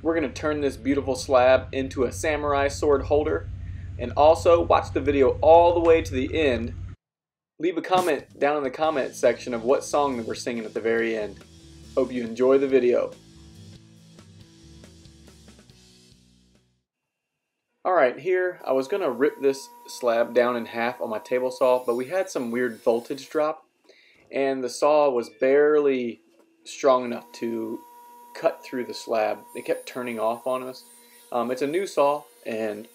we're going to turn this beautiful slab into a samurai sword holder. And also, watch the video all the way to the end. Leave a comment down in the comment section of what song that we're singing at the very end. Hope you enjoy the video. Alright, here I was going to rip this slab down in half on my table saw, but we had some weird voltage drop, and the saw was barely strong enough to cut through the slab. It kept turning off on us. It's a new saw, and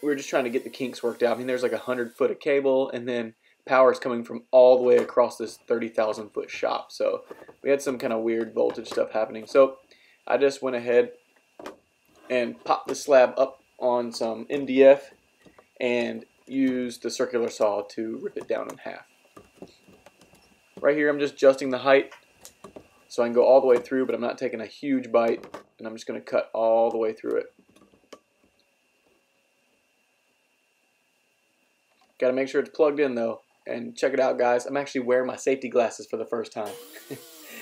we were just trying to get the kinks worked out. I mean, there's like 100 foot of cable, and then power is coming from all the way across this 30,000 foot shop. So we had some kind of weird voltage stuff happening. So I just went ahead and popped the slab up on some MDF and used the circular saw to rip it down in half. Right here I'm just adjusting the height so I can go all the way through, but I'm not taking a huge bite, and I'm just going to cut all the way through it. Got to make sure it's plugged in though. And check it out, guys. I'm actually wearing my safety glasses for the first time.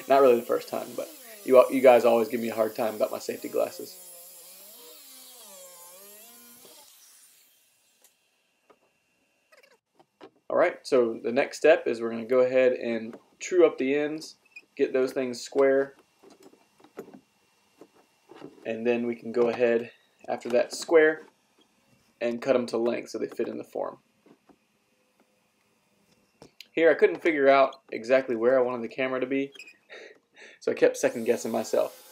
Not really the first time, but you guys always give me a hard time about my safety glasses. Alright, so the next step is we're going to go ahead and true up the ends, get those things square, and then we can go ahead after that square and cut them to length so they fit in the form. Here I couldn't figure out exactly where I wanted the camera to be, so I kept second guessing myself.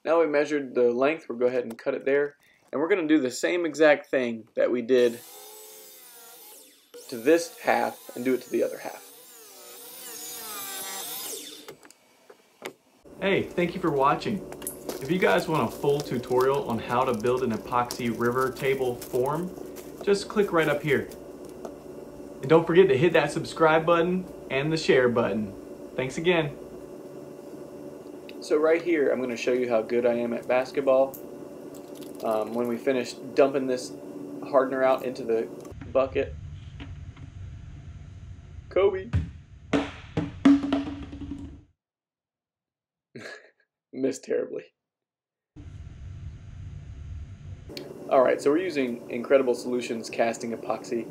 Now we measured the length, we'll go ahead and cut it there, and we're going to do the same exact thing that we did to this half and do it to the other half. Hey, thank you for watching. If you guys want a full tutorial on how to build an epoxy river table form, just click right up here. And don't forget to hit that subscribe button and the share button. Thanks again. So right here I'm going to show you how good I am at basketball. When we finish dumping this hardener out into the bucket. Kobe! Missed terribly. Alright, so we're using Incredible Solutions casting epoxy,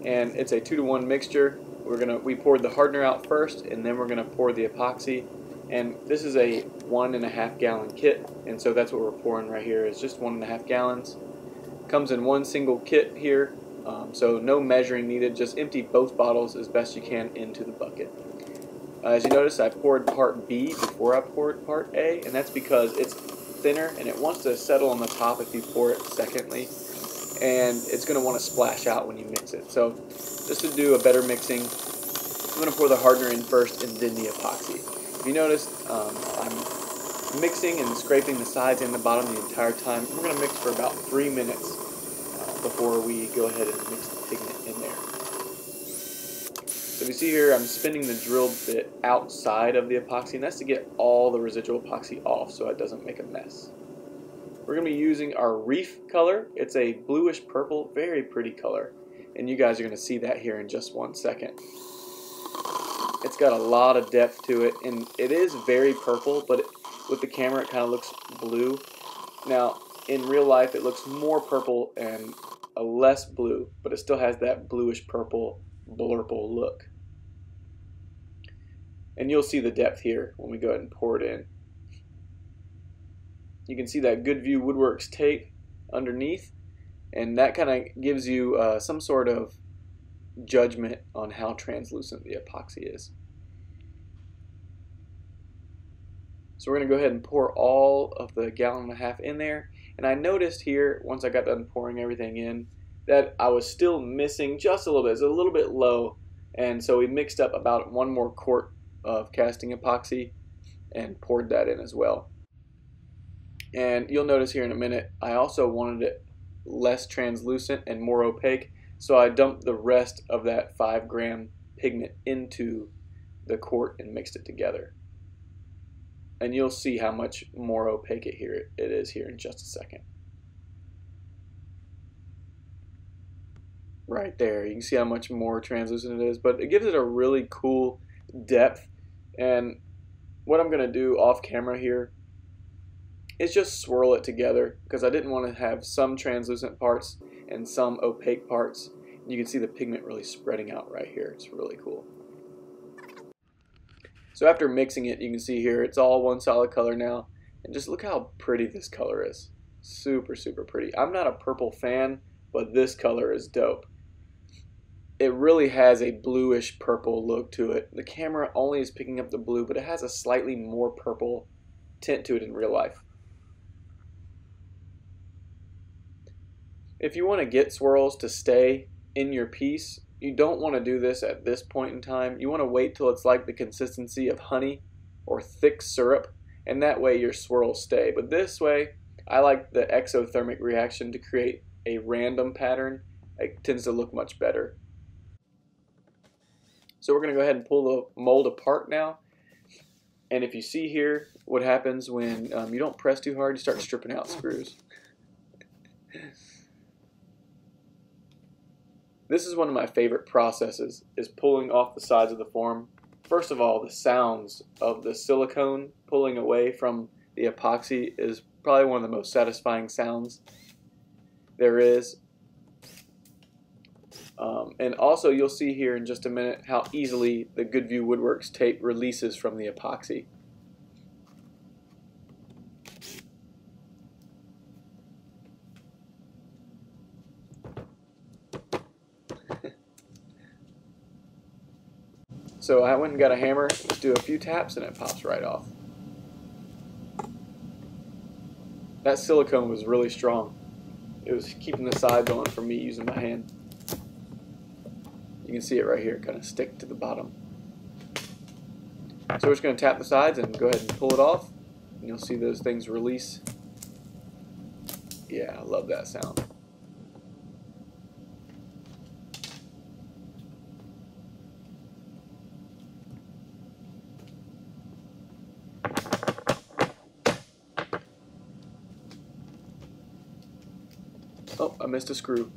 and it's a 2-to-1 mixture. We poured the hardener out first, and then we're going to pour the epoxy. And this is a 1.5 gallon kit, and so that's what we're pouring right here, is just 1.5 gallons. Comes in one single kit here, so no measuring needed, just empty both bottles as best you can into the bucket. As you notice, I poured part B before I poured part A, and that's because it's thinner and it wants to settle on the top if you pour it secondly, and it's going to want to splash out when you mix it. So just to do a better mixing, I'm going to pour the hardener in first and then the epoxy. If you notice, I'm mixing and scraping the sides and the bottom the entire time. We're going to mix for about 3 minutes before we go ahead and mix the pigment in there. So if you see here, I'm spinning the drilled bit outside of the epoxy, and that's to get all the residual epoxy off so it doesn't make a mess. We're going to be using our reef color. It's a bluish purple, very pretty color, and you guys are going to see that here in just 1 second. It's got a lot of depth to it, and it is very purple, but with the camera it kind of looks blue. Now, in real life it looks more purple and a less blue, but it still has that bluish purple blurple look. And you'll see the depth here when we go ahead and pour it in. You can see that Good View Woodworks tape underneath, and that kind of gives you some sort of judgment on how translucent the epoxy is. So we're going to go ahead and pour all of the 1.5 gallons in there, and I noticed here once I got done pouring everything in that I was still missing just a little bit. It's a little bit low, and so we mixed up about 1 more quart of casting epoxy and poured that in as well. And you'll notice here in a minute I also wanted it less translucent and more opaque, so I dumped the rest of that 5-gram pigment into the quart and mixed it together. and you'll see how much more opaque it is here in just a second. Right there, you can see how much more translucent it is, but it gives it a really cool depth. And what I'm going to do off camera here is just swirl it together, because I didn't want to have some translucent parts and some opaque parts. You can see the pigment really spreading out right here. It's really cool. So after mixing it, you can see here it's all one solid color now, and just look how pretty this color is. Super, super pretty. I'm not a purple fan, but this color is dope. It really has a bluish purple look to it. The camera only is picking up the blue, but it has a slightly more purple tint to it in real life. If you want to get swirls to stay in your piece, you don't want to do this at this point in time. You want to wait till it's like the consistency of honey or thick syrup, and that way your swirls stay. But this way, I like the exothermic reaction to create a random pattern. It tends to look much better. So we're going to go ahead and pull the mold apart now. And if you see here, what happens when you don't press too hard, you start stripping out screws. This is one of my favorite processes, is pulling off the sides of the form. First of all, the sounds of the silicone pulling away from the epoxy is probably one of the most satisfying sounds there is. And also you'll see here in just a minute how easily the Goodview Woodworks tape releases from the epoxy. So I went and got a hammer, just do a few taps and it pops right off. That silicone was really strong. It was keeping the side going for me using my hand. You can see it right here, kind of stick to the bottom. So we're just going to tap the sides and go ahead and pull it off, and you'll see those things release. Yeah, I love that sound. Oh, I missed a screw.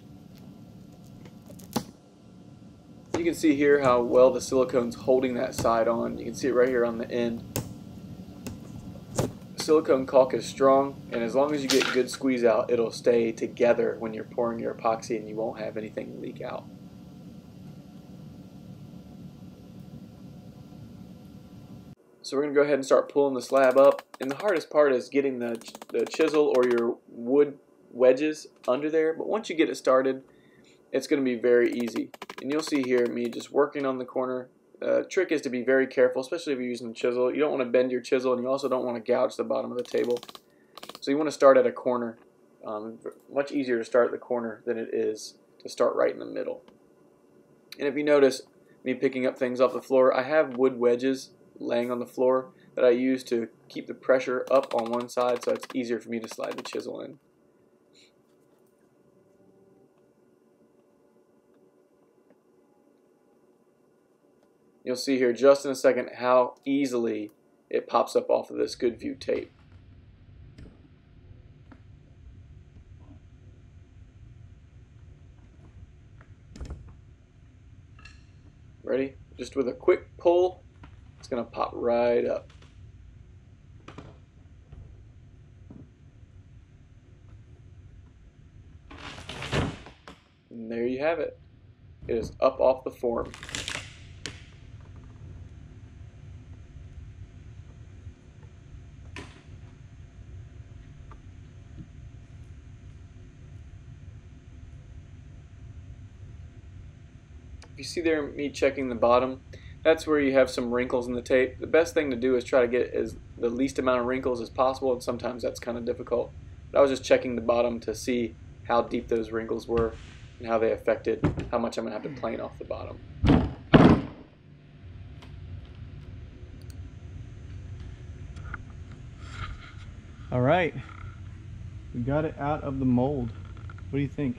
You can see here how well the silicone's holding that side on. You can see it right here on the end. Silicone caulk is strong, and as long as you get good squeeze out, it'll stay together when you're pouring your epoxy and you won't have anything leak out. So we're going to go ahead and start pulling the slab up, and the hardest part is getting the chisel or your wood wedges under there, but once you get it started, it's going to be very easy. And you'll see here me just working on the corner. The trick is to be very careful, especially if you're using a chisel. You don't want to bend your chisel, and you also don't want to gouge the bottom of the table. So you want to start at a corner. Much easier to start at the corner than it is to start right in the middle. And if you notice me picking up things off the floor, I have wood wedges laying on the floor that I use to keep the pressure up on one side, so it's easier for me to slide the chisel in. You'll see here just in a second how easily it pops up off of this Goodview tape. Ready? Just with a quick pull, it's going to pop right up. And there you have it. It is up off the form. If you see there me checking the bottom, that's where you have some wrinkles in the tape. The best thing to do is try to get the least amount of wrinkles as possible, and sometimes that's kind of difficult. But I was just checking the bottom to see how deep those wrinkles were and how they affected how much I'm going to have to plane off the bottom. All right, we got it out of the mold. What do you think?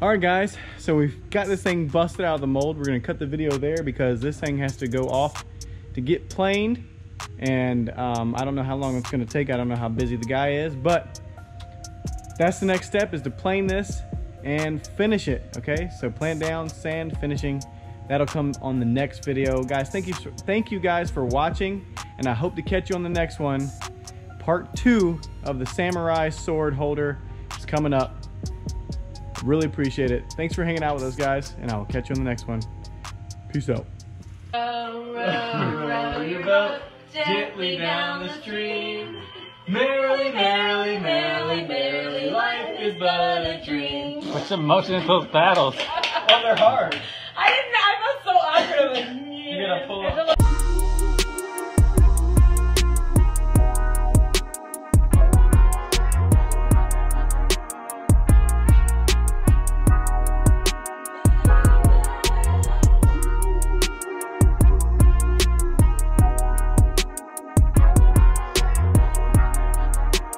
Alright guys, so we've got this thing busted out of the mold. We're going to cut the video there because this thing has to go off to get planed. And I don't know how long it's going to take. I don't know how busy the guy is, but that's the next step, is to plane this and finish it. Okay, so plant down, sand, finishing. That'll come on the next video. Guys, thank you guys for watching, and I hope to catch you on the next one. Part 2 of the samurai sword holder is coming up. Really appreciate it. Thanks for hanging out with us, guys, and I will catch you on the next one. Peace out. Row your boat gently down the stream. Merrily, merrily, merrily, merrily, life is but a dream. What's the motion in those paddles? Oh, they're hard. I felt so awkward. I'm like, You gotta pull up.